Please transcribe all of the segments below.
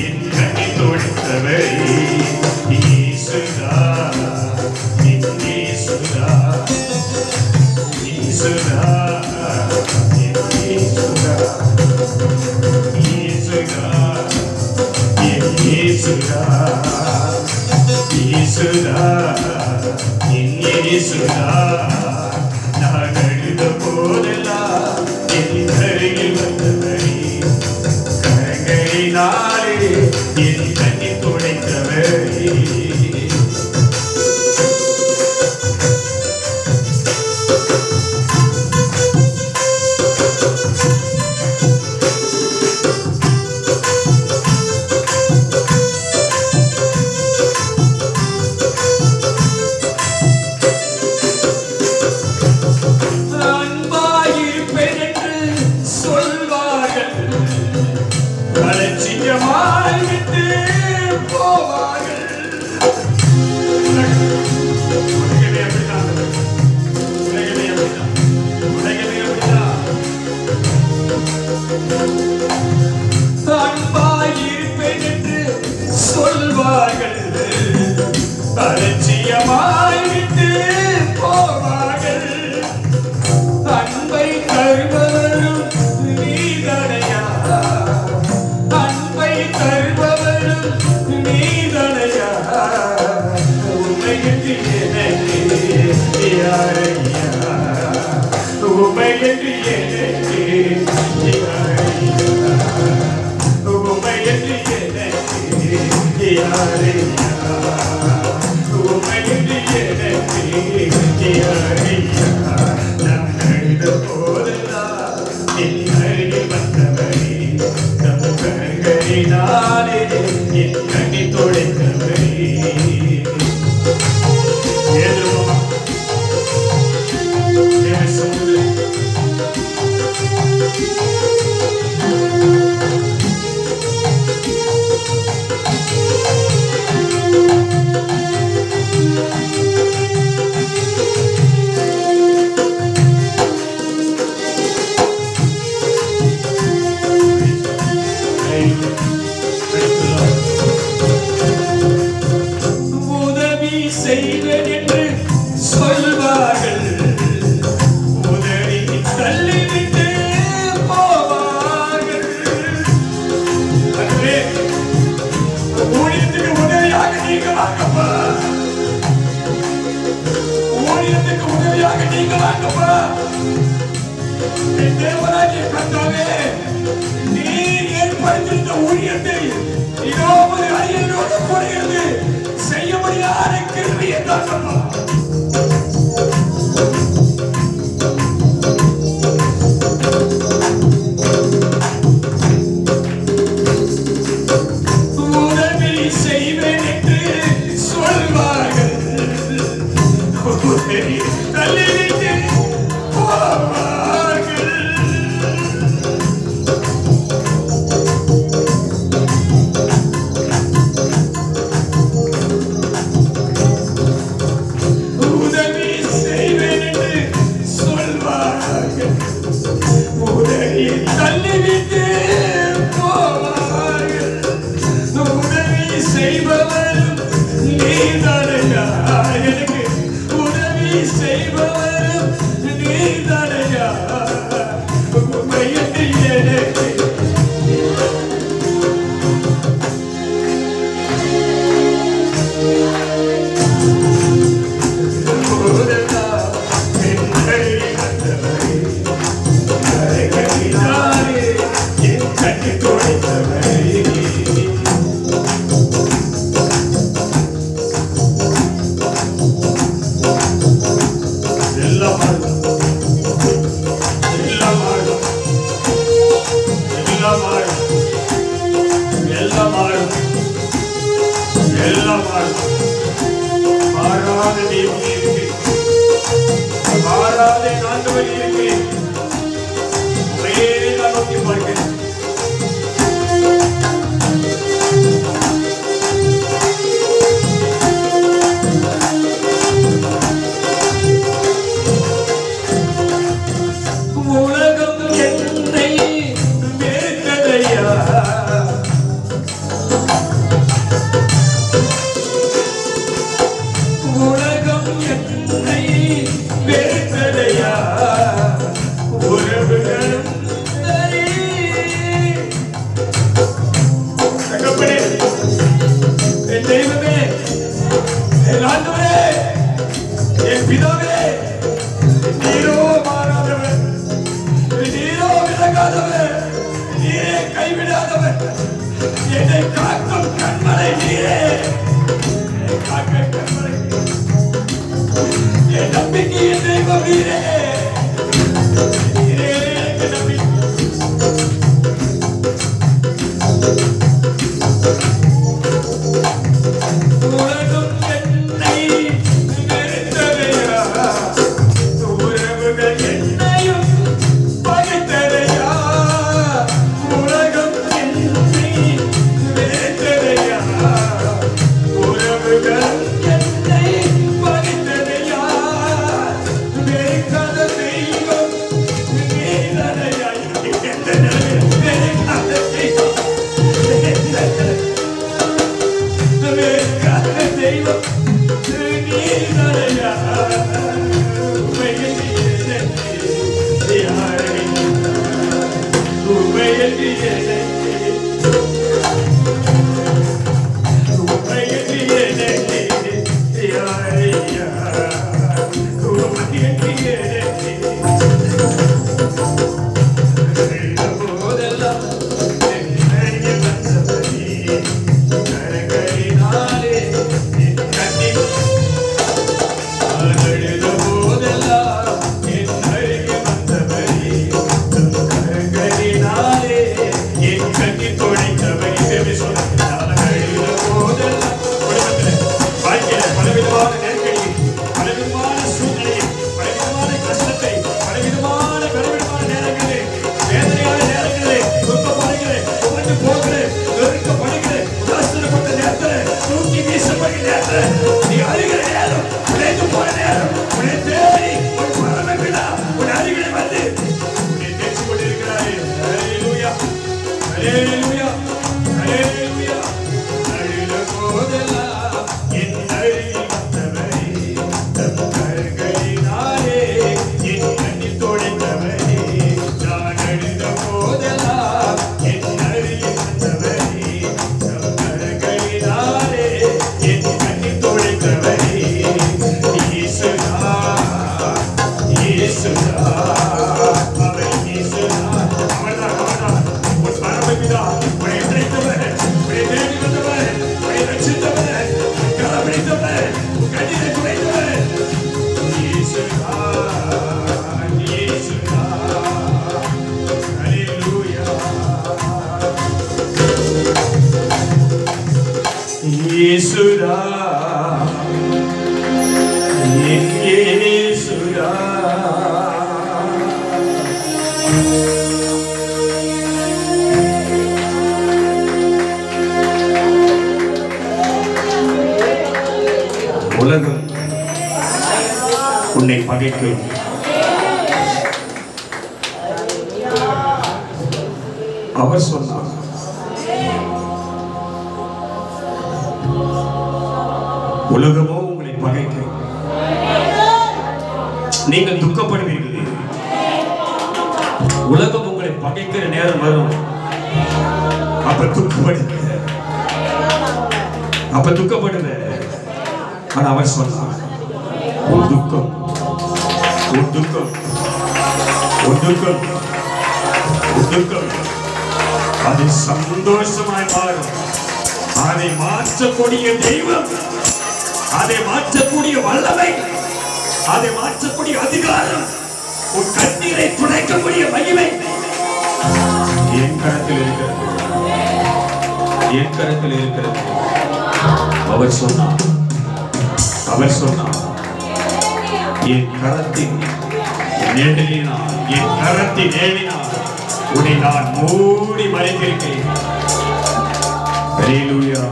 என் கண்ணை தொடுத்தவரே ஈசுதா என் ஈசுதா ஈசுதா என் ஈசுதா ஈசுதா என் ஈசுதா ஈசுதா என் ஈசுதா நான் அழுத போதெல்லாம் என் அருகில் வந்தவரே கரங்களினாலே என் கண்ணீர் துடைத்தவரே என்னை காக்கும் கண்மலை நீரே, காக்க கண்மலை என் நம்பிக்கையின் தெய்வம் நீரே, நீரே எனக்கு நம்பிக்கை. உலகம் என்னை வெறுத்ததையா, உறவுகள் என்னையும் பகைத்ததையா, உலகம் என்னை வெறுத்ததையா, உறவுகள் என்னை பகைத்ததையா, வெறுக்காத தெய்வம் நீதானையா, எந்த நிலையில் வெறுக்காத தெய்வம், வெறுக்காத தெய்வம் நீதானையா, உண்மையில் யாரை உண்மையில் இயேசுடா, என் இயேசுடா, உலகம் உன்னை பகைக்கும், அவர் சொன்னார். உலகமோ உங்களை பகைக்கும், நீங்கள் துக்கப்படுவீர்கள். உலகம் உங்களை பகைக்கிற நேரம் வரும், அப்ப துக்கப்படுவ. ஆனா அவர் சொன்னார், உன் துக்கம் அது சந்தோஷமாய் மாறும். அதை மாற்றக்கூடிய தெய்வம், அதை மாற்றக்கூடிய வல்லமை, அதை மாற்றக்கூடிய அதிகாரம், உன் கண்ணீரை துடைக்கக்கூடிய மகிமை என் கரத்தில் இருக்கிறது, என் கரத்தில் இருக்கிறது. அவர் சொன்னார், என் கரத்தின் நிழலினால், என் கரத்தின் நிழலினால் உன்னை நான் மூடி மறைத்திருக்கிறேன். ஹல்லேலூயா.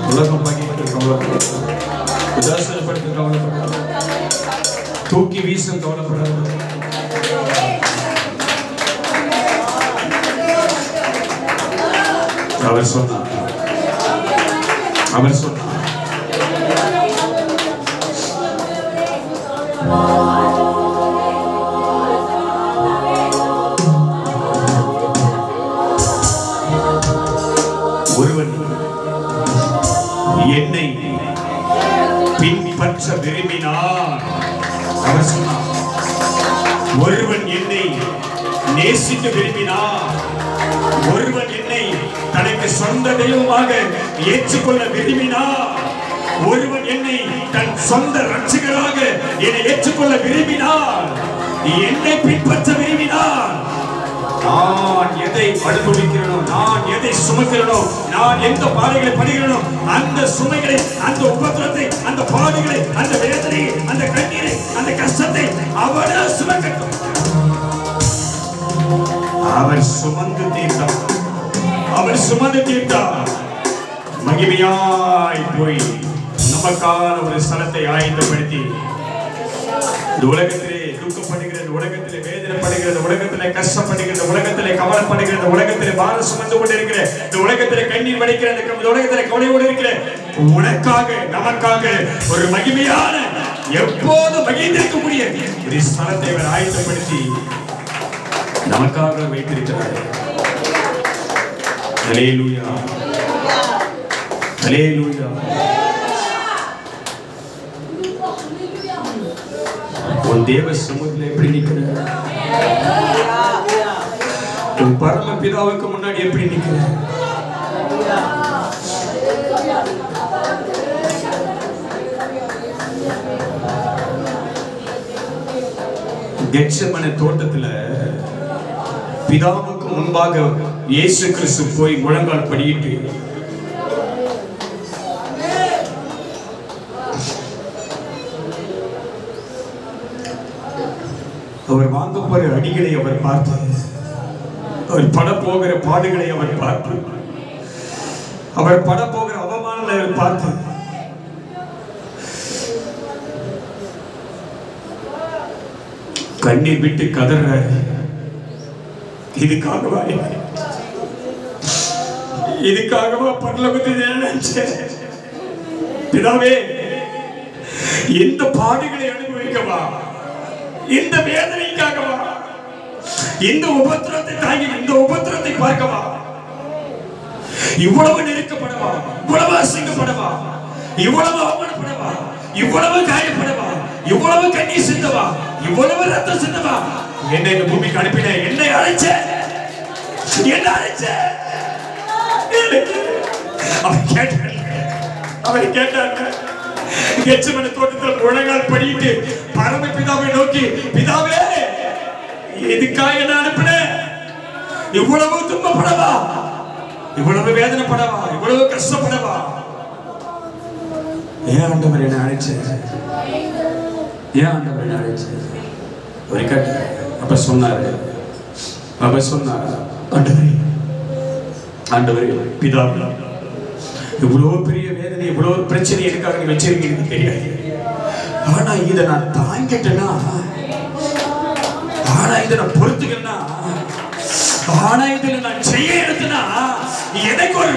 உலகம் பகைத்து கவலைப்படாது, உதாசீனப்படுத்த கவலைப்படாது, தூக்கி வீசும் கவலைப்படாது. அவர் சொன்னார், ஒருவன் என்னை பின்பற்ற விரும்பினார், அவர் சொன்னார். ஒருவன் என்னை நேசிக்க விரும்பினார், ஒருவன் என்னை தனக்கு சொந்த தெய்வமாக ஏற்றுக்கொள்ள விரும்பினார், ஒருவன் என்னை தன் சொந்த ரட்சகராக என்னை ஏற்றுக்கொள்ள விரும்பினார், என்னை பின்பற்ற விரும்பினார், நான் எதை அனுபவிக்கிறேனோ, நான் எதை சுமக்கிறேனோ, நான் எந்த பாடுகளை படுகிறேனோ, அந்த சுமைகளை, அந்த உபத்திரத்தை, அந்த பாடுகளை, அந்த வேதனையை, அந்த கண்ணீரை, அந்த கஷ்டத்தை அவனே சுமக்கட்டும். அவர் சுமந்து தீர்த்தார், அவர் சுமந்து தீர்த்தார். மகிமையாய் போய் நமக்கான ஒரு ஸ்தலத்தை ஆயத்தப்படுத்தி இந்த உலகத்திலே துக்கப்படுகிறது, உலகத்திலே வேதனைப்படுகிறது, உலகத்திலே கஷ்டப்படுகிறது, உலகத்திலே கவலைப்படுகிறது, உலகத்திலே பாரம் சுமந்து கொண்டிருக்கிற, இந்த உலகத்திலே கண்ணீர் வடிக்கிற, இந்த உலகத்திலே கவலையோடு இருக்கிற உனக்காக நமக்காக ஒரு மகிமையான எப்போதும் மகிழ்ந்திருக்கக்கூடிய ஒரு ஸ்தலத்தை அவர் ஆயத்தப்படுத்தி நமக்காக வைத்திருக்கிறார். ஹல்லேலூயா, ஹல்லேலூயா. உன் தேவ சமூகத்தில் எப்படி நிக்கிற? உன் பரம பிதாவுக்கு முன்னாடி எப்படி நிக்கிற? கெத்செமனே தோட்டத்துல பிதாவுக்கு முன்பாக இயேசு கிறிஸ்து போய் முழங்கால் படியிட்டு அவர் வாங்க போற அடிகளை அவர் பார்த்தார், அவர் பட போகிற பாடுகளை அவர் பார்த்தார், அவர் பட போகிற அவமானங்களை அவர் பார்த்தார். கண்ணீர் விட்டு கதறார். இதுக்காகவா, இதுக்காகவா பரலோகத்தில் நினைச்சேன் பிதாவே, இந்த பாடுகளை அனுபவிக்கவா, இந்த வேதனைக்காகவா, இந்த உபத்திரத்தை தாங்கி, இந்த உபத்திரத்தை பார்க்கவா, இவ்வளவு நெருக்கப்படவா, இவ்வளவு அசிங்கப்படவா, இவ்வளவு அவமானப்படவா, இவ்வளவு காயப்படவா, இவ்வளவு கண்ணீர் சிந்தவா, இவ்வளவு ரத்தம் சிந்தவா, என்னை இந்த பூமிக்கு அனுப்பின, என்னை அழைச்ச, என்ன அழைச்ச? அவர் கேட்டார். கெத்செமனே தோட்டத்தில் முழங்கால் படியிட்டு பரம பிதாவை நோக்கி, பிதாவே, எதுக்காக என்ன அனுப்பின? இவ்வளவு துன்பப்படவா, இவ்வளவு வேதனைப்படவா, இவ்வளவு கஷ்டப்படவா? ஏன் ஆண்டவர் என்ன அழைச்ச? ஏன் ஆண்டவர் என்ன அழைச்ச? ஒரு கேட்ட. அப்ப சொன்னாரு, ஆண்டவரே, ஆண்டவரே, பிதாவே, இவ்வளவு பெரிய வேதனை, இவ்வளவு பிரச்சனை எனக்காக வச்சிருக்கீங்க தெரியாது. ஆனா இதை நான் தாங்கிட்டேன்னா, ஆனா இதை நான் பொறுத்துக்கன்னா, ஆனா இதில் நான் செய்ய எடுத்தனா, எனக்கு ஒரு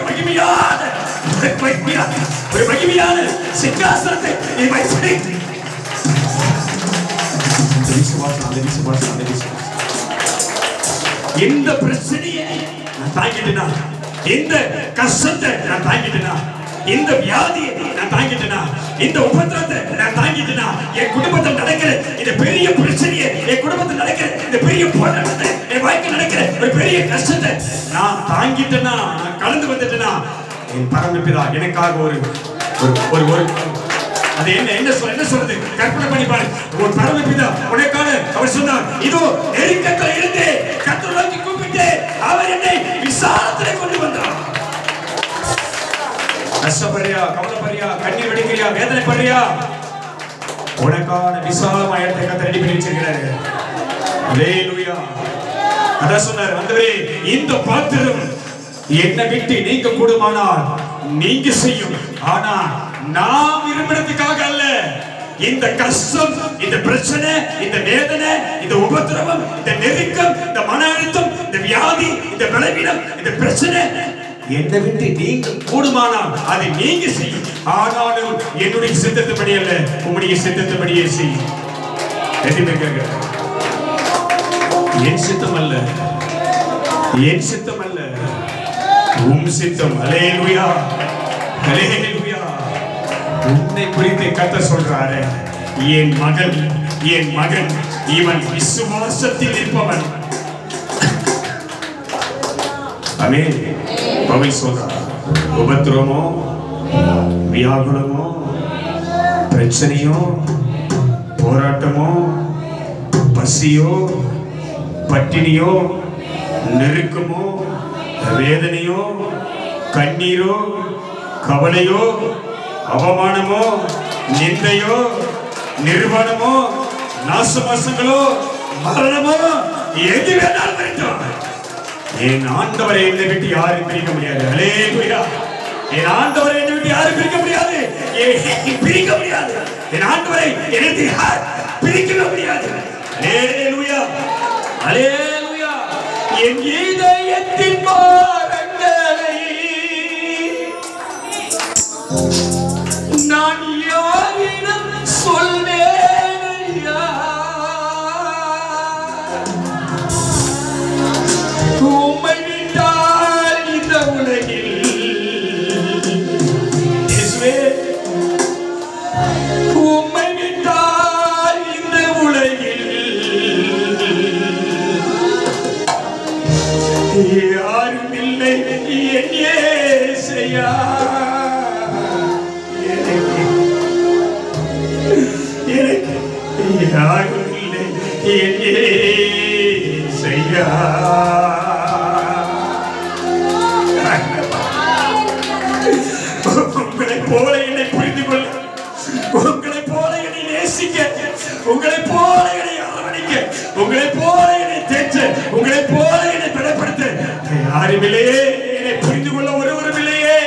மகிமையான சிங்காசனத்தை நீ வைத்து இந்த பிரச்சனையை நான் தாங்கிட்டேனா, இந்த கஷ்டத்தை நான் தாங்கிட்டேனா, இந்த வியாதியை நான் தாங்கிட்டேனா, இந்த உபத்திரத்தை நான் தாங்கிட்டேனா, என் குடும்பத்தில் நடக்கிற இந்த பெரிய பிரச்சனையை, என் குடும்பத்தில் நடக்கிற இந்த பெரிய போராட்டத்தை, என் வாழ்க்கை நடக்கிற ஒரு பெரிய கஷ்டத்தை நான் தாங்கிட்டேனா, நான் கடந்து வந்துட்டேனா, என் பரமபிதா எனக்காக ஒரு ஒரு ஒரு அது என்ன சொல்றது? கற்பனை பண்ணி பாரு. ஒரு பரமபிதா உனக்காக அவர் சொன்னார், இதோ நெருக்கத்தில் இருந்து கர்த்தரை நோக்கி கூப்பிட்டு அவர் என்னை விசாலத்திலே கொண்டு வந்தார். கஷ்டப்படுறியா, கவலைப்படுறியா, கண்ணீர் வடிக்கிறியா, வேதனைப்படுறியா? உனக்கான விசாலமான இடத்தை கர்த்தர் ரெடி பண்ணி வச்சிருக்கிறாரு. ஹல்லேலூயா. அதான் சொன்னார், ஆண்டவரே, இந்த பாத்திரம் என்னை விட்டு நீங்க கூடுமானால் நீங்க செய்யும், ஆனா நான் விரும்பினதுக்காக அல்ல. இந்த கஷ்டம், இந்த பிரச்சனை, இந்த வேதனை, இந்த உபத்திரவம், இந்த நெருக்கம், இந்த மன அழுத்தம், இந்த வியாதி, இந்த பலவீனம், இந்த பிரச்சனை என்னை விட்டு நீங்க கூடுமானால் அதை நீங்க செய்யும், ஆனாலும் என்னுடைய சித்தத்தின்படி அல்ல, உங்களுடைய சித்தத்தின்படியே செய்யும். என் சித்தம் அல்ல, என் சித்தம் அல்ல, உம் சித்தம். ஹல்லேலூயா, ஹல்லேலூயா. உன்னை குறித்து கர்த்தர் சொல்றாரு, என் மகன், என் மகன், இவன் விசுவாசத்தில் இருப்பவன். ஆமென். பவுல் சொல்றார், உபத்திரமோ வியாகுலமோ பிரச்சனையோ போராட்டமோ பசியோ பட்டினியோ நெருக்கமோ வேதனையோ கண்ணீரோ கவலையோ அவமானமோ நிந்தையோ நிர்வாணமோ நாசமாசங்களோ மரணமோ எது வேணாலும் வரட்டும், என் ஆண்டவரை என்னை விட்டு யாரும் பிரிக்க முடியாது. அல்லேலூயா. என் ஆண்டவரை என்னை விட்டு யாரும் பிரிக்க முடியாது, பிரிக்க முடியாது. என் ஆண்டவரை என்னை யார் பிரிக்க முடியாது. அல்லேலூயா, அல்லேலூயா. என் இதயத்தின் பாரங்களை நான் யாரிடம் சொல்வேனையா, உம்மை விட்டால் இந்த உலகில் உம்மை விட்டால் இந்த உலகில் யாரும் இல்லை என் இயேசையா. எனக்கு யாரும் இல்லை என் இயேசையா. உங்களை போல என்னை புரிந்து கொள்ள, உங்களை போல என்னை நேசிக்க, உங்களை போல என்னை அரவணைக்க, உங்களை போல என்னை தேற்ற, உங்களை போல என்னை பலப்படுத்த யாரும் இல்லையே. என்னை புரிந்து கொள்ள ஒருவரும் இல்லையே.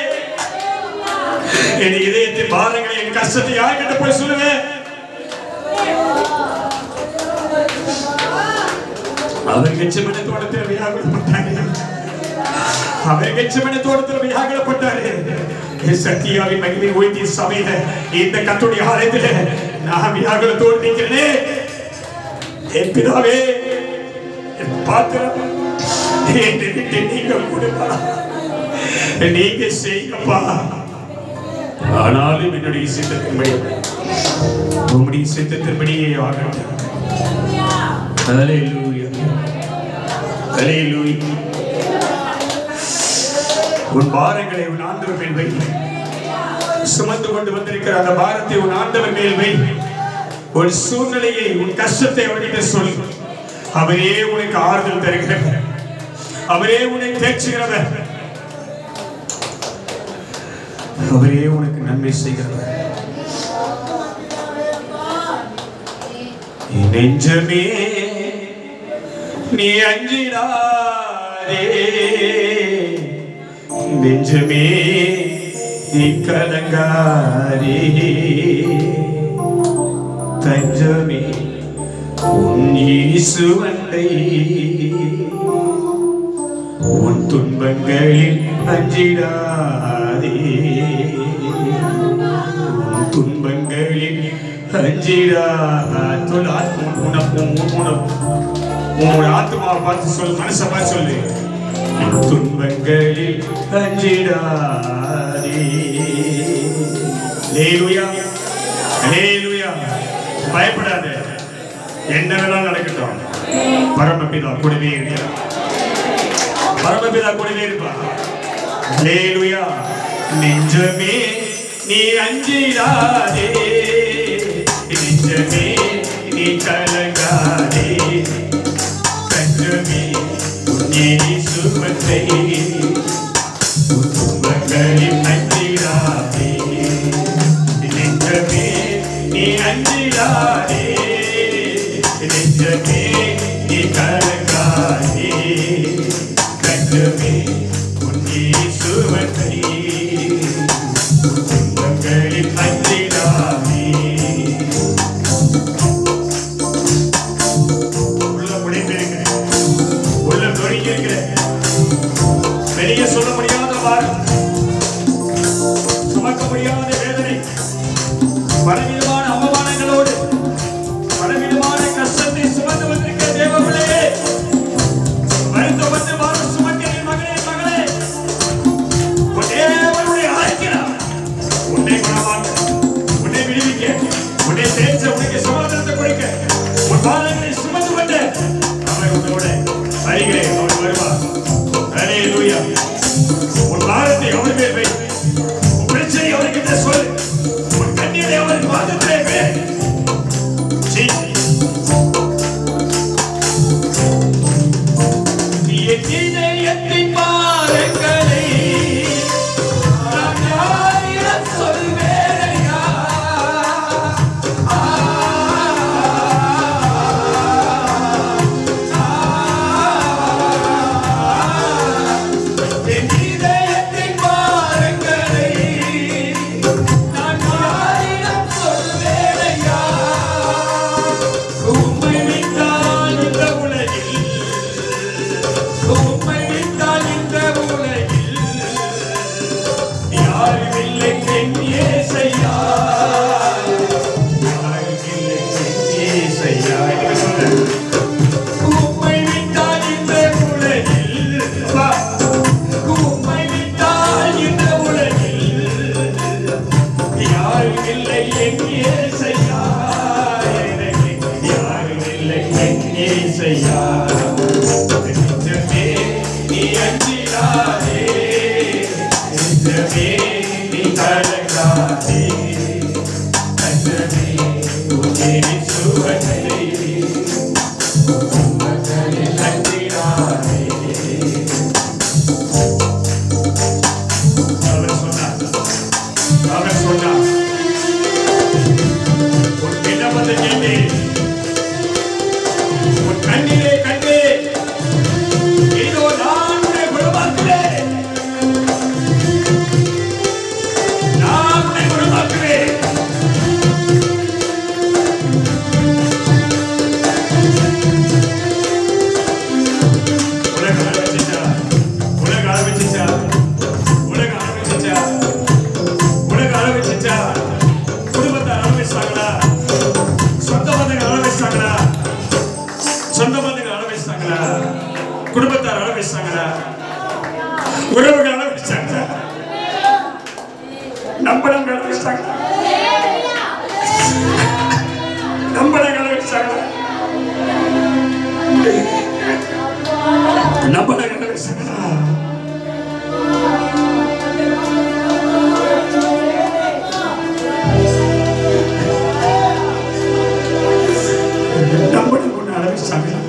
என் இதயத்தின் பாரங்களை என் கஷ்டத்தை யார்கிட்ட போய் சொல்லுவேன்? அவர் கெச்சமன தோட்டத்தில் வியாகுலப்பட்டாரு, அவர் கெச்சமன தோட்டத்தில் வியாகுலப்பட்டாரு. சத்தியாவின் மகிமை ஓய்ந்திய சபையில இந்த கர்த்தருடைய ஆலயத்திலே நான் வியாகுலத்தோடு நிற்கிறேனே. என் பிதாவே, என் பாத்திரம் என்னை விட்டு நீங்க கொடுப்பா, நீங்க செய்யப்பா. ஆனாலும் என்னுடைய சித்தத்தின்படி உம்முடைய சித்தத்தின்படியே ஆகட்டும். அல்லேலூயா, அல்லேலூயா. உன் பாரங்களை உன் ஆண்டவர் மேல் வை. சுமந்து கொண்டு வந்திருக்கிற அந்த பாரத்தை உன் ஆண்டவர் மேல் வை. உன் சூழ்நிலையை, உன் கஷ்டத்தை அவர்கிட்ட சொல். அவரே உனக்கு ஆறுதல் தருகிறவர், அவரே உன்னை தேற்றுகிறவர், அவரே உனக்கு நன்மை செய்கிறவர். நெஞ்சமே நீ அஞ்சிடாதே, நெஞ்சமே நீ கலங்காதே, தஞ்சமே உன் இயேசுவண்டை, உன் துன்பங்களில் அஞ்சிடாதே, உன் துன்பங்களில் அஞ்சிடாதே. உன்னோட ஆத்மாவை பார்த்து சொல், மனசை பார்த்து சொல்லு, துன்பங்களில் அஞ்சிடாதே. அல்லேலூயா, அல்லேலூயா. பயப்படாத, என்ன வேணாலும் நடக்கட்டும். பரமபிதா கூடவே இருக்கிறார், பரமபிதா கூடவே இருப்பார். அல்லேலூயா. நெஞ்சமே நீ அஞ்சிடாதே, நெஞ்சமே நீ கலங்காதே, தஞ்சமே உன் இயேசுவண்டை, உன் துன்பங்களில் அஞ்சிடாதே, நெஞ்சமே நீ அஞ்சிடாதே, நெஞ்சமே நீ கலங்காதே, தஞ்சமே உன் இயேசுவண்டை, உன் துன்பங்களில் அஞ்சிடாதே. வெளியே சொல்ல முடியாத பாரம், சுமக்க முடியாத வேதனை, பலவிதமான அவமானங்களோடு பலவிதமான கஷ்டத்தை சுமந்து வந்திருக்கிற தேவபிள்ளையே, வருத்தப்பட்டு பாரம் சுமக்கிற மகனே, மகளே, உன் தேவனுடைய அழைக்கிறார். உன்னை குணமாக்க, உன்னை விடுவிக்க, உன்னை தேற்ற, உனக்கு சமாதானத்தை கொடுக்க, உன் பாரங்களை சுமந்து கொண்டு அவர் உன்னோட வருகிறேன், அவர் வருவார். அல்லேலூயா. உன் தங்கமே நீ கலங்காதே தங்கமே உன்னை சுவனை குடும்பத்தார் அளவிச்சாங்களா உறவுகள் அளவிச்சாங்களா நம்பளங்க அளவிச்சாங்களா நம்பளங்க அளவிச்சாங்களா நம்பளங்க அளவிச்சாங்களா நம்பளங்க ஒன்று அளவிச்சாங்களா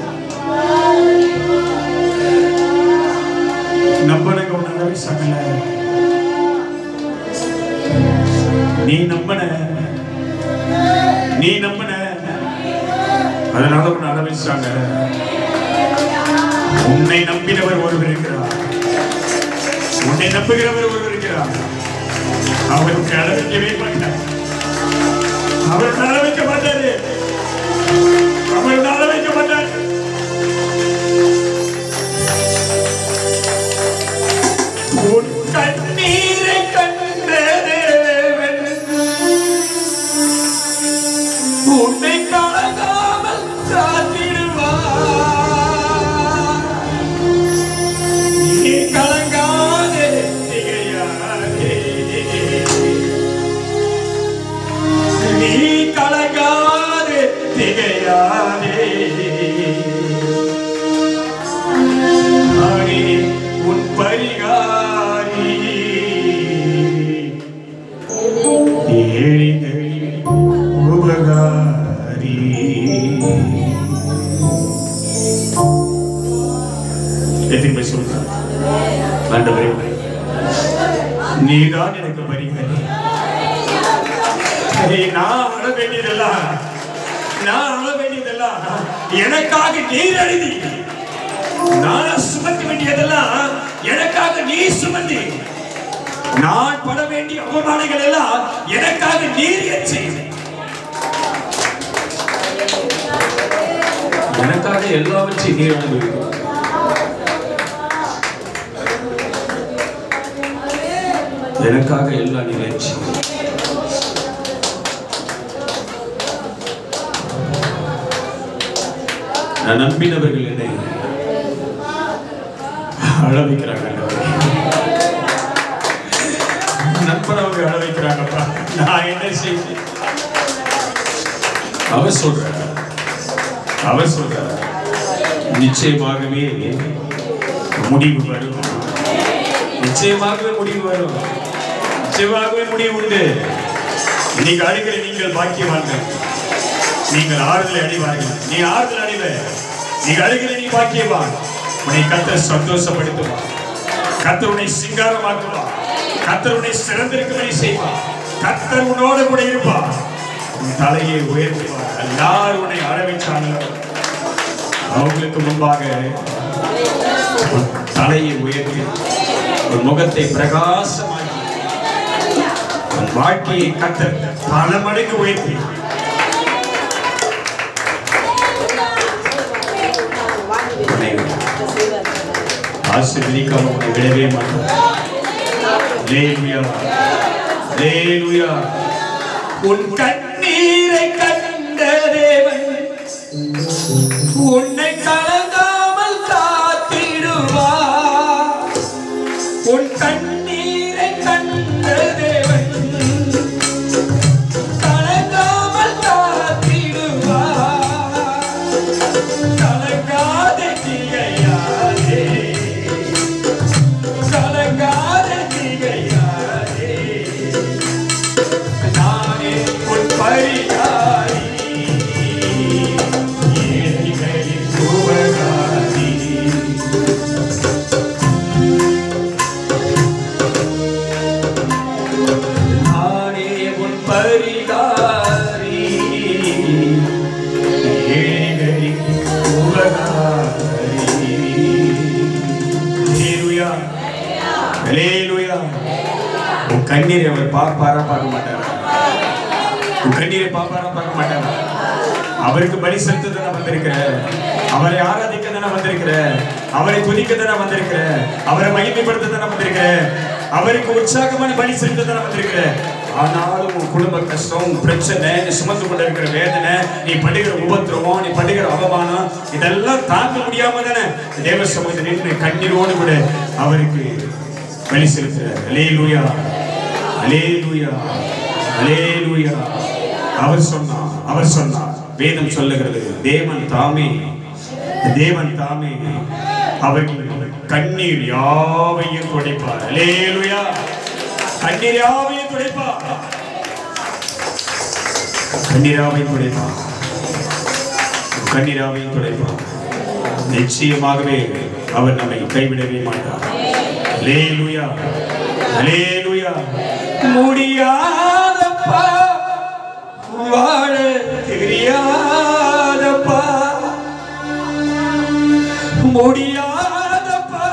நம்பனுக்கு ஒன்று அளவிச்சாங்கல்ல நீ நம்பன அதனால ஒன்று அளவிச்சாங்க உன்னை நம்பினவர் ஒருவர் இருக்கிறார் உன்னை நம்புகிறவர் ஒருவர் இருக்கிறார் அவருக்கு அளவிக்கவே மாட்டார் அவருக்கு அளவிக்க மாட்டாரு அவருக்கு அளவிக்க மாட்டார் கண்ணீரை கண்ட தேவன் உன்னை கலங்காமல் காத்திடுவார் நீ கலங்காதே திகையாதே நீ கலங்காதே திகையாதே உன் பரிகாரி உபகாரி எத்தனை சொல்றார் ஆண்டவரே நீதான் எனக்கு பரிகாரி நான் அழ வேண்டியதெல்லாம் எனக்காக நீர் அழுதி நான் சுமக்க வேண்டியதெல்லாம் எனக்காக நீ சுமந்தி நான் பட வேண்டிய அவமானங்கள் எல்லாம் எனக்காக நீர் ஏற்றி எனக்காக எல்லாவற்றையும் நீர் அனுபவிக்கும் எனக்காக எல்லாம் நீர் ஏற்றி நான் நம்பினவர்கள் என்னை அளவிக்கிறாங்க நண்பனவங்க அளவிக்கிறாங்கப்பா நான் என்ன செய்வேன் அவர் சொல்ற நிச்சயமாகவே முடிவு வரும் நிச்சயமாகவே முடிவு உண்டு இன்னைக்கு அடிக்கிற நீங்கள் பாக்கியவான்கள் நீங்கள் ஆறுதலை அடைவார்கள் நீ ஆறுதல் அடைவ நீங்க அழுகிற நீ பாக்கியவான் உன்னை கர்த்தர் சந்தோஷப்படுத்துவார் கர்த்தர் உன்னை சிங்காரமாக்குவார் கர்த்தர் உன்னை சிறந்திருக்கும்படி செய்வார் கர்த்தர் உன்னோடு கூட இருப்பார் உன் தலையை உயர்த்துவார் எல்லாரும் உன்னை ஆரம்பிச்சாங்களோ அவங்களுக்கு முன்பாக தலையை உயர்த்தி உன் முகத்தை பிரகாசமாக்கி உன் வாழ்க்கையை கர்த்தர் பல மடங்கு உயர்த்தி ஆசீர்வதிக்காம உன்னை விடவே மாட்டார். அல்லேலூயா அல்லேலூயா. உன் கண்ணீரை கண்ட தேவன் உன்னை கலங்காமல் காத்திடுவார். உன் கண்ணீரை கண்ட தேவன் கலங்காமல் காத்திடுவார். கலங்காதே திகையாதே கலங்காதே திகையாதே உன் கண்ணீரை அவர் பார்ப்பாரா பார்க்க மாட்டாரா? உன் கண்ணீரை பார்ப்பாரா பார்க்க மாட்டாரா? அவருக்கு பலி செலுத்த தானே வந்திருக்கிற, அவரை ஆராதிக்க தானே வந்திருக்கிற, அவரை துதிக்க தானே வந்திருக்கிற, அவரை மகிமைப்படுத்த தானே வந்திருக்கிற, அவருக்கு உற்சாகமான பலி செலுத்த தானே வந்திருக்கிற. ஆனாலும் உன் குடும்ப கஷ்டம், பிரச்சனை, நீ சுமந்து கொண்டிருக்கிற வேதனை, நீ படுகிற உபத்திரவம், நீ படுகிற அவமானம், இதெல்லாம் தாங்க முடியாம தானே தேவ சமூகத்தில் நின்று கண்ணீரோடு கூட அவருக்கு பலி செலுத்துறார். அல்லேலூயா, அல்லேலூயா, அல்லேலூயா. அவர் சொன்னார், வேதம் சொல்லுகிறது, தேவன் தாமே அவர்கள் கண்ணீர் யாவையும் துடைப்பார். அல்லேலூயா, கண்ணீர் யாவையும் துடைப்பார், கண்ணீர் யாவையும் துடைப்பார், கண்ணீர் யாவையும் துடைப்பார். நிச்சயமாகவே அவர் நம்மை கைவிடவே மாட்டார். அல்லேலூயா, அல்லேலூயா. முடியாதப்பா, வாழ தெரியாதப்பா, முடியாதப்பா,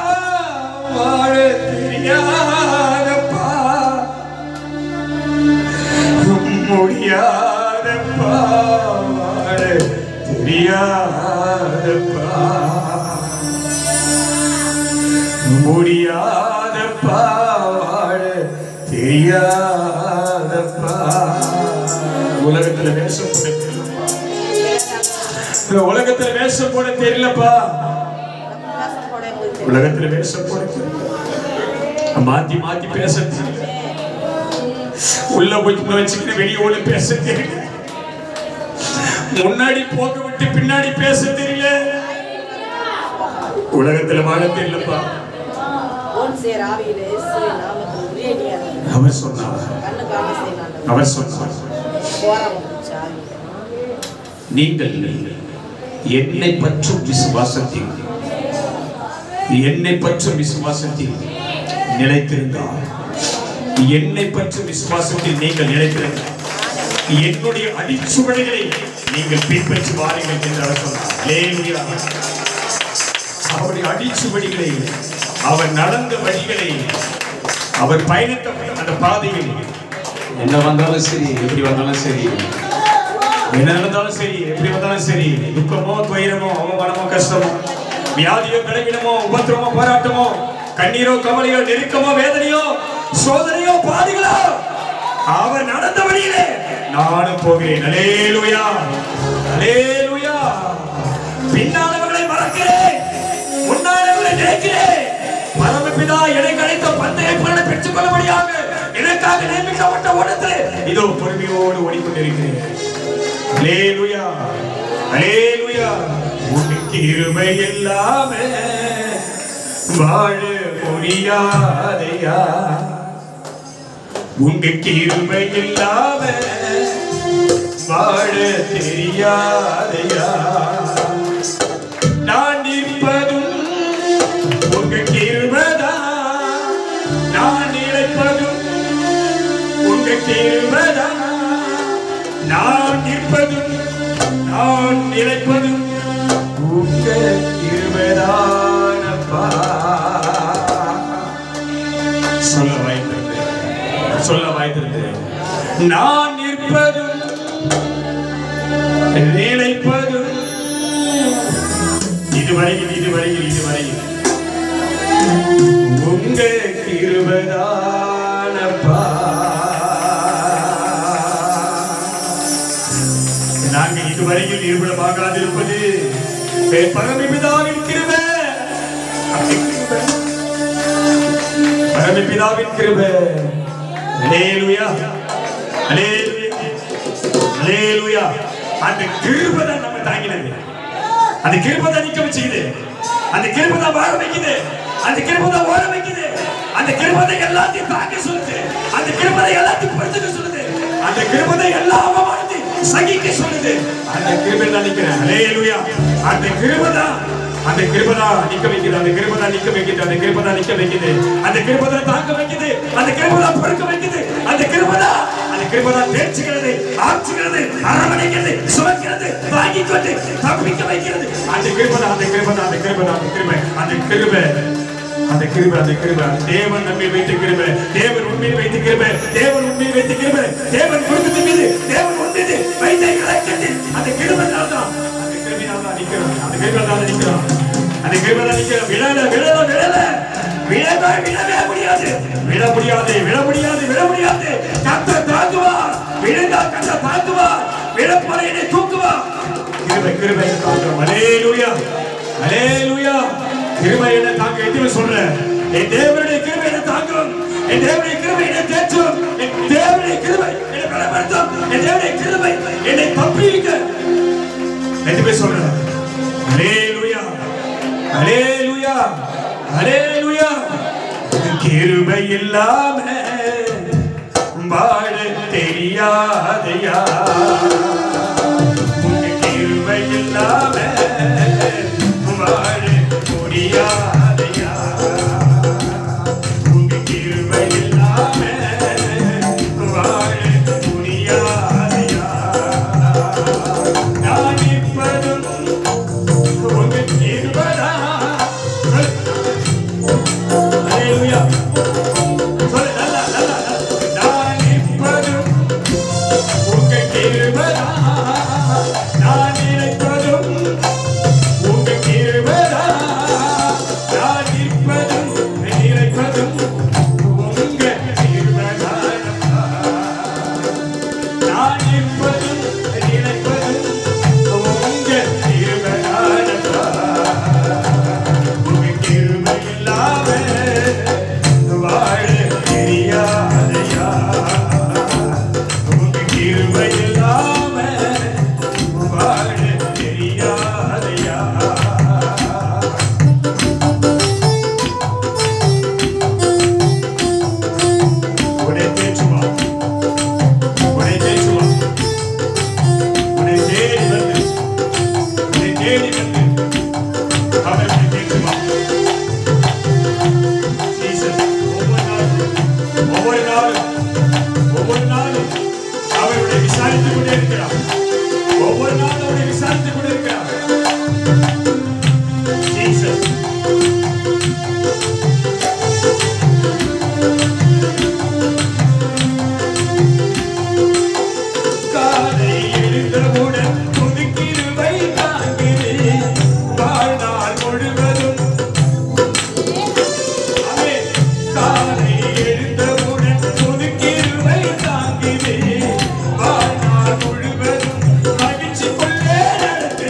வாழ தெரியாதப்பா, முடியாதப்பா, வாழ தெரியாதப்பா, முடியாதப்பா, வாழ தெரியாதப்பா. உலகத்துல வேஷம் போட தெரியலப்பா, உலகத்துல வேஷம் போட தெரியலப்பா, உலகத்துல வேஷம் போட மாத்தி மாத்தி பேச தெரியல, உள்ள போய் வச்சுக்கிட்டு வெளியோட பேச தெரியல, முன்னாடி போக விட்டு பின்னாடி பேச தெரியல, உலகத்துல வாழ தெரியலப்பா. அவர் சொன்னார், நீங்கள் என்னை பற்றும் விசுவாசத்தில் நிலைத்திருந்தால், என்னை பற்றும் விசுவாசத்தில் நீங்கள் நிலைத்திருந்தால், என்னுடைய அடிச்சுவடுகளை நீங்கள் பின்பற்றி வாருங்கள் என்று அவர் சொன்னார். அல்லேலூயா. அவருடைய அடிச்சுவடிகளை, அவர் நடந்த வழிகளை, அவர் பயணித்த அந்த பாதையில் என்ன வந்தாலும் சரி, எப்படி வந்தாலும் சரி, என்ன நடந்தாலும் சரி, எப்படி வந்தாலும் சரி, துக்கமோ துயரமோ அவமானமோ கஷ்டமோ வியாதியோ பலவீனமோ உபத்திரமோ போராட்டமோ கண்ணீரோ கவலையோ நெருக்கமோ வேதனையோ சோதனையோ பாதிகளோ அவர் நடந்த வழியிலே நானும் போகிறேன். அல்லேலூயா, அல்லேலூயா. பின்னானவர்களை மறக்கிறேன், முன்னானவர்களை நினைக்கிறேன். பரமபிதா எனக்கு அழைத்த பந்தய பலனை பெற்றுக் கொள்ளும்படியாக எனக்காக நியமிக்கப்பட்ட ஓட்டத்தில் இதோ பொறுமையோடு ஓடிக்கொண்டிருக்கிறேன். அல்லேலூயா, அல்லேலூயா. உனக்கு கிருபை இல்லாம வாழ முடியாதையா, உங்க கிருபை இல்லாம வாழ தெரியாதையா, நான் நிற்பதும் உங்க கிருபைதான், நான் நிலைப்பதும் உங்க கிருபைதான், நான் நிற்பதும் நான் நிலைப்பதும் உங்க கிருபைதானப்பா. சொல்ல வாய்த்திருந்தேன், நான் நிற்பதும் நிலைப்பதும் இதுவரையில் உங்க கிருபைதானப்பா. நாங்கள் இதுவரையில் நிர்மலமாகாதிருப்பது பரமபிதாவின் கிருபை, பரமபிதாவின் கிருபை. அல்லேலூயா, அல்லேலூயா, அல்லேலூயா. அந்த கிருபை தான் நம்ம தாங்கினது, அந்த கிருபை தான் நிக்க வச்சுக்குது, அந்த கிருபை தான் வாழ வைக்குது, அந்த கிருபை தான் ஓட வைக்குது, அந்த கிருபை தான் எல்லாத்தையும் தாங்க சொல்லுது, அந்த கிருபை தான் எல்லாத்தையும் பொறுத்துக்க சொல்லுது, அந்த கிருபை தான் எல்லா அவமானத்தையும் சகிக்க சொல்லுது. அந்த கிருபை தான் நிக்கிறேன். அல்லேலூயா. அந்த கிருபை தான் நிக்க வைக்குது, அந்த கிருபை தான் நிக்க வைக்குது, அந்த கிருபை தான் நிக்க வைக்குது, அந்த கிருபை தான் தாங்க வைக்குது, அந்த கிருபை தான் பொறுக்க வைக்குது, அந்த கிருபை தான் தேர்ச்சிக்கிறது, ஆட்சிக்கிறது, அரவணைக்கிறது, சுமக்கிறது, தாங்கிக் கொண்டு தப்பிக்க வைக்கிறது. அந்த கிருபை தான், அந்த கிருபை தான், அந்த கிருபை தான், அந்த கிருபை, அந்த கிருபை, அந்த கிருபை தேவன் நம்மை வைத்த கிருபை, தேவன் உண்மையை வைத்த கிருபை, தேவன் உண்மையை வைத்த கிருபை, தேவன் குடும்பத்தின் மீது தேவன் உண்மையை வைத்த இலக்கத்தில் அந்த கிருபையால் தான் நிக்கிறோம். அந்த கிருபையால் தான் நிக்கிறோம். அந்த கிருபையால் நிக்கிறோம். விழவே முடியாது. விழ முடியாது. கர்த்தர் தாங்குவார். விழுந்தால் கர்த்தர் தாங்குவார். விழப்படையினை தூக்குவார். கிருபை தாங்குவோம். அல்லேலூயா, அல்லேலூயா. கிருபை என்ன தாங்க எதுவே சொல்றேன். என் தேவனுடைய கிருபை என்ன தாங்கும். என் தேவனுடைய கிருபை என்னை தேற்றும். என் தேவனுடைய கிருபை என்னை பலப்படுத்தும். என் தேவனுடைய கிருபை என்னை தப்புவிக்க எதுவே சொல்றேன். அல்லேலூயா, அல்லேலூயா, அல்லேலூயா. கிருபை இல்லாம வாழ தெரியாதையா. கிருபை இல்லாம வாழ முடியாதையா. உங்க கிருபை இல்லாம வாழ முடியாதையா. நான் இப்பதும் உங்க கிருபைதான். அல்லேலூயா. சொல்லு நல்லா. நான் இப்பதும் உங்க கிருபைதான். நான் நினைப்பதும் உங்க கிருபைதான். நான் நிற்பதும் நினைப்பதும் உங்க கிருபைதான். நான் நிற்பதும் நினைப்பதும் உங்க கிருபைதான். உங்க கிருபை இல்லாம வாழ தெரியாதையா. உங்க கிருபை இல்லாம வாழ தெரியாதையா. உன்னை தேற்றுவா, உன்னை தேற்றுவா. உன்னை தேடி வந்து அவர் உன்னை தேற்றுவா. ஜீசஸ் ஒவ்வொரு நாளும் அவருடைய விசாரித்துக் கொண்டே இருக்கிறார். ஒவ்வொரு நாளும் அவருடைய விசாரித்துக் கொண்டே இருக்கிறார். ஜீசஸ் காலை எழுந்தவுடன் புது கிருபை தாங்குது. வாழ்நாள் முழுவதும் ஆமென். காலை எழுந்தவுடன் புது கிருபை தாங்குது. வாழ்நாள் முழுவதும் மகிழ்ச்சி கொள்ளே நடத்து.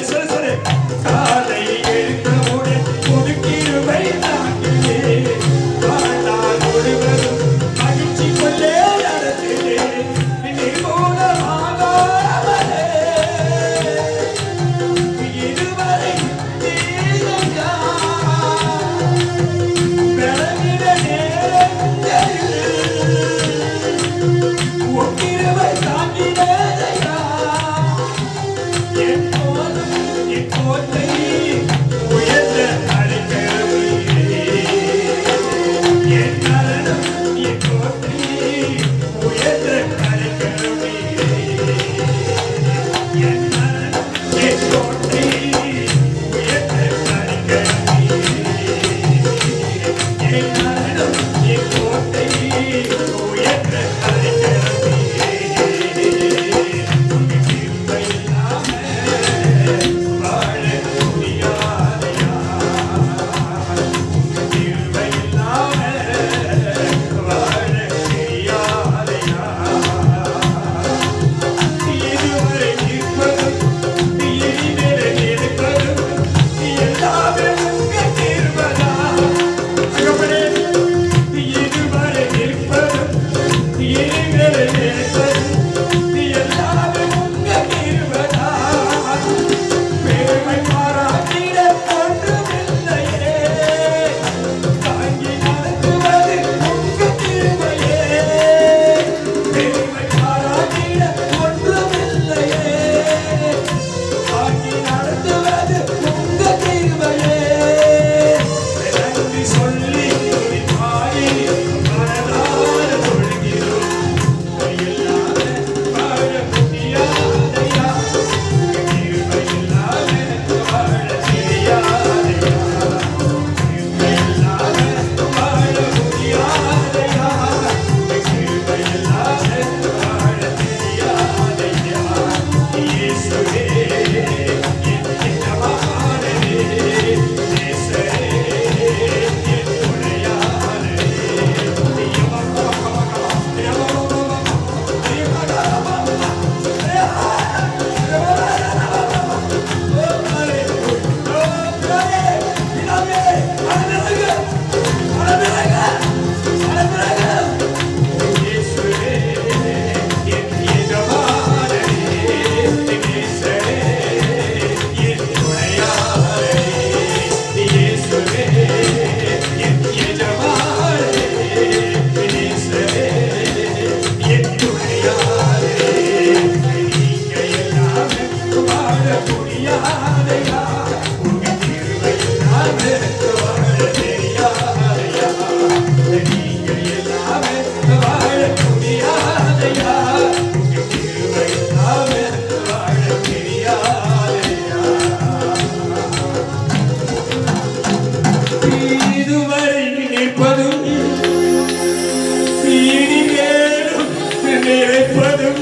இழைப்பதும்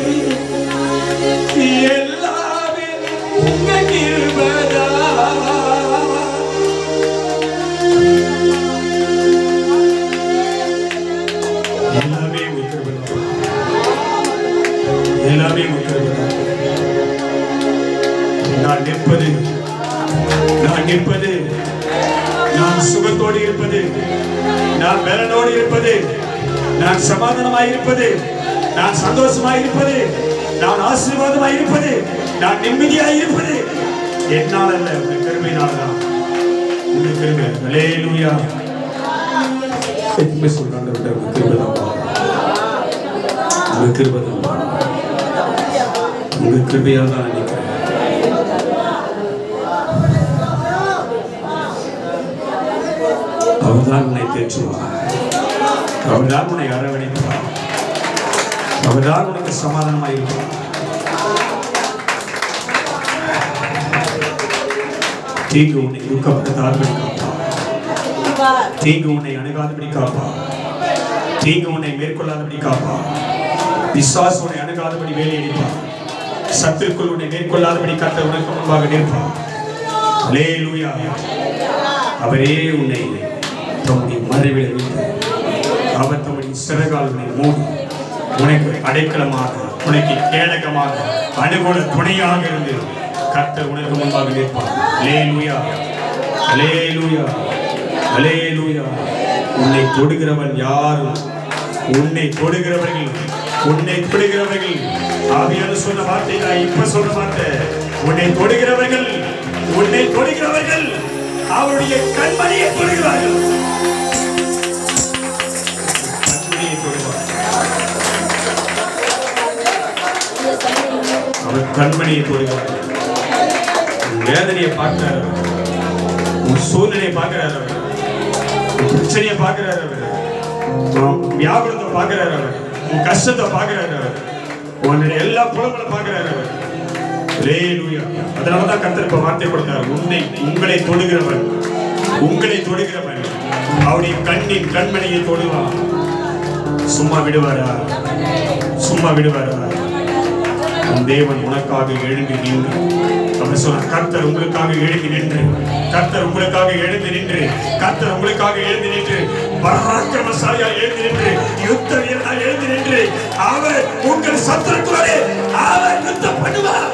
எல்லாமே உங்க கிருபைதா. எல்லாமே உங்க கிருபைதா. எல்லாமே உங்க கிருபைதா. நான் நிற்பது, நான் சுகத்தோடு இருப்பது, நான் பலனோடு இருப்பது, நான் சமாதானமாய் இருப்பது, நான் சந்தோஷமாய் இருப்பது, நான் ஆசீர்வாதமாய் இருப்பது, நான் நிம்மதியாய் இருப்பது என்னால் அல்ல, உங்க கிருபையினால்தான். உங்க கிருபை. ஹல்லேலூயா. எப்பவுமே சொல்றாங்க, உங்க கிருபைதான், உங்க கிருபைதான், உங்க கிருபையால் தான் நினைக்கிறேன். அவர்தான் உன்னை தேற்றுவார், அவர்தான் உன்னை அரவணைப்பார், அவர்தான் உனக்கு சமாதானமாக இருப்பார். தீங்கு உன்னை துக்கப்படுத்தாதபடி காப்பார், தீங்கு உன்னை அணுகாதபடி காப்பார், தீங்கு உன்னை மேற்கொள்ளாதபடி காப்பார், பிசாசு உன்னை அணுகாதபடி வேலையடிப்பார், சத்துருக்குள் உன்னை மேற்கொள்ளாதபடி கர்த்தர் உனக்கு முன்பாக நிற்பார். ஹல்லேலூயா. அவரே உன்னை தம்முடைய மறைவில் வைத்து, அவர் தம்முடைய சிறகால்களை மூடி உனக்கு அடைக்கலமாக, உனக்கு கேடகமாக, அனுகூல துணையாக இருந்து கர்த்தர் உனக்கு முன்பாக நிற்பார். ஹல்லேலூயா, ஹல்லேலூயா, ஹல்லேலூயா. உன்னை தொடுகிறவன் யாரும், உன்னை தொடுகிறவர்கள், உன்னை தொடுகிறவர்கள், ஆவியானவர் சொன்ன வார்த்தை தான் இப்ப சொல்ற வார்த்தை. உன்னை தொடுகிறவர்கள், உன்னை தொடுகிறவர்கள் அவருடைய கண்மணியை தொடுகிறார்கள். அவர் கண்மணியை தொடுகிறார். உன் வேதனையை பார்க்கிறார், உன் சூழ்நிலையை பார்க்கிறார், உன் பிரச்சனையை பார்க்கிறார், உன் வியாபாரத்தை பார்க்கிறார், உன் கஷ்டத்தை பார்க்கிறார், உன்னுடைய எல்லா புலங்களை பார்க்கிறார். ஹல்லேலூயா. அதனாலதான் கர்த்தர் இப்ப வார்த்தை கொடுத்தார். உங்களை தொடுகிறவன், உங்களை தொடுகிறவன் அவருடைய கண்மணியை தொடுவான். சும்மா விடுவாரா? சும்மா விடுவாரா? உன் தேவன் உனக்காக எழுந்து நின்று, அவர் சொன்ன கர்த்தர் உங்களுக்காக எழுந்து நின்று, கர்த்தர் உங்களுக்காக எழுந்து நின்று, கர்த்தர் உங்களுக்காக எழுந்து நின்று, பராக்கிரமசாலியா எழுந்து நின்று, யுத்த வீரனா எழுந்து நின்று, அவர் உங்கள் சத்துருக்களோடு அவர் யுத்தம் பண்ணுவார்.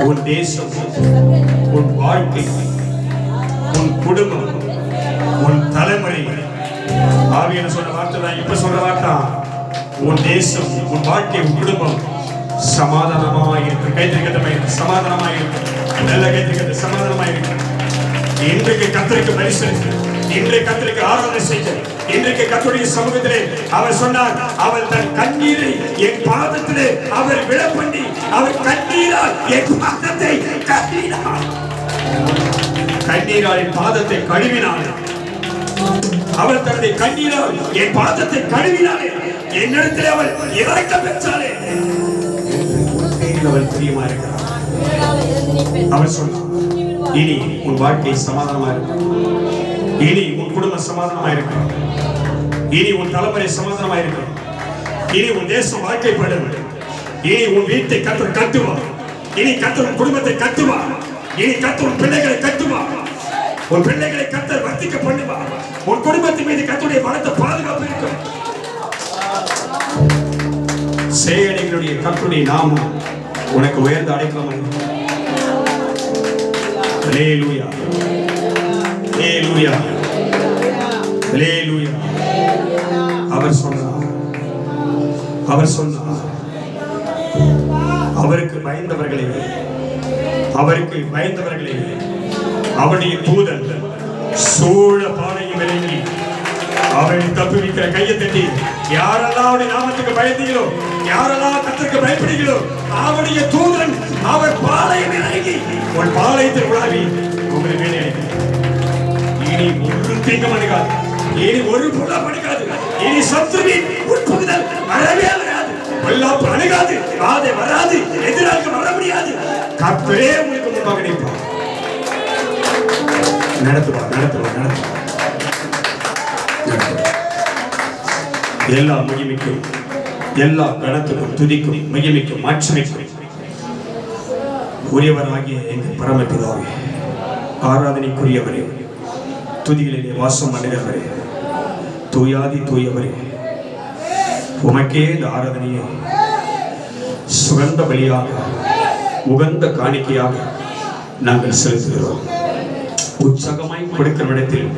உன் தேசம், உன் வாழ்க்கை, உன் குடும்பம், உன் தலைமுறை, ஆவியானவர் சொன்ன வார்த்தை தான் இப்ப சொல்ற வார்த்தை. உன் தேசம், உன் வாழ்க்கை, உன் குடும்பம் சமாதானமாக இருக்கு. கைத்திருக்க சமாதானமாக இருக்கு. நல்ல கைத்திருக்க சமாதானமாக இருக்கு. இன்றைக்கு கர்த்தருக்கு பலி செலுத்து, இன்றைக்கு கர்த்தருக்கு ஆராதனை செய்து, இன்றைக்கு கர்த்தருடைய சமூகத்திலே அவர் சொன்னார், அவர் தன் கண்ணீரை என் பாதத்திலே அவர் விழப்பண்ணி, அவர் கண்ணீரால் என் பாதத்தை கழுவினார். கண்ணீரால் என் பாதத்தை கழுவினார். அவர் தன்னுடைய கண்ணீரால் என் பாதத்தை கழுவினாரே, என்னிடத்தில் அவள் இரக்கம் பெற்றாளே, அவள் பிரியமா இருக்கிறார். அவர் சொன்னார், இனி உன் வாழ்க்கை சமாதானமா இருக்கும், இனி உன் குடும்பம் சமாதானமா இருக்கும், இனி உன் தலைமுறை சமாதானமா இருக்கும், இனி உன் தேசம் வாழ்க்கைப்படும், இனி உன் வீட்டை கர்த்தர் கட்டுவார், இனி கர்த்தர் உன் குடும்பத்தை கட்டுவார், இனி கர்த்தர் உன் பிள்ளைகளை கட்டுவார், உன் பிள்ளைகளை கர்த்தர் வர்த்திக்க பண்ணுவார், உன் குடும்பத்தின் மீது கர்த்தருடைய பலத்த பாதுகாப்பு இருக்கும். சேனைகளுடைய கர்த்தருடைய நாமம் உனக்கு உயர்ந்த அடைக்கலமாக இருக்கும். ஹல்லேலூயா, ஹல்லேலூயா, ஹல்லேலூயா. அவர் சொன்னார், அவர் சொன்னார், அவருக்கு பயந்தவர்களே, அவருக்கு பயந்தவர்களே அவனுடைய தூதன் சூழ பானையை விளங்கி அவனை தப்புவிக்கிற கையை தட்டி, யாரெல்லாம் அவருடைய நாமத்துக்கு பயந்தீங்களோ, யாரெல்லாம் கர்த்தருக்கு பயப்படுகிறோ, அவருடைய தூதன் அவர் பாளையை விளங்கி உன் பாளையத்தில் உலாவி உங்களை மேலே அழைக்கிறார். இனி ஒரு தீங்கும் அணுகாது, இனி ஒரு புலம் அணுகாது, இனி சத்துருவின் உட்புகுதல் வரவே வராது, பொல்லாப்பு அணுகாது, வாதை வராது, எதிராக வர முடியாது. கர்த்தரே உங்களுக்கு முன்பாக நிற்பார். நடத்துவா. எல்லா மகிமைக்கும், எல்லா கணத்துக்கும், துதிக்கும், மகிமைக்கும், மாட்சிமைக்கும் உரியவராகிய எங்கள் பரமபிதாவே, ஆராதனைக்குரியவரே, துதிகளிலே வாசம் அடைகிறவரே, தூயாதி தூயவரே, உமக்கே இந்த ஆராதனையை சுகந்த பலியாக, உகந்த காணிக்கையாக நாங்கள் செலுத்துகிறோம். உற்சாகமாய் கொடுக்கிற இடத்தில்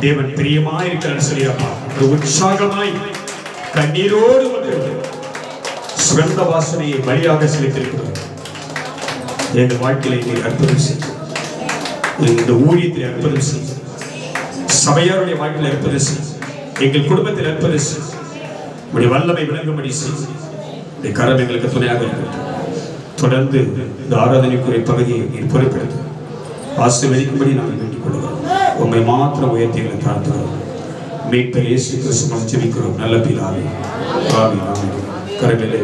தேவன் பிரியமாய் இருக்கிறார் சொல்லியப்பா. உற்சாகமாய் கண்ணீரோடு சுகந்த வாசனையை பலியாக செலுத்தியிருக்கிறோம். எங்கள் வாழ்க்கையில நீர் அற்புதம் செய்யும், இந்த ஊழியத்தில் அற்புதம் செய்யும், சபையாருடைய வாழ்க்கையில் அற்புதம் செய்யும், எங்கள் குடும்பத்தில் அற்புதம் செய்யும். உடைய வல்லமை விளங்கும்படி செய்யும். இந்த கரம் எங்களுக்கு துணையாக இருக்கட்டும். தொடர்ந்து இந்த ஆராதனைக்குரிய பகுதியை நீர் பொறுப்பெடுத்து ஆசீர்வதிக்கும்படி நாங்கள் வேண்டிக் கொள்கிறோம். உண்மை மாத்திரம் உயர்த்திகளை தாழ்த்துகிறோம். மீட்பர் இயேசு கிறிஸ்து மூலம் ஜெபிக்கிறோம் நல்ல பிதாவே. ஆமென். கரங்களிலே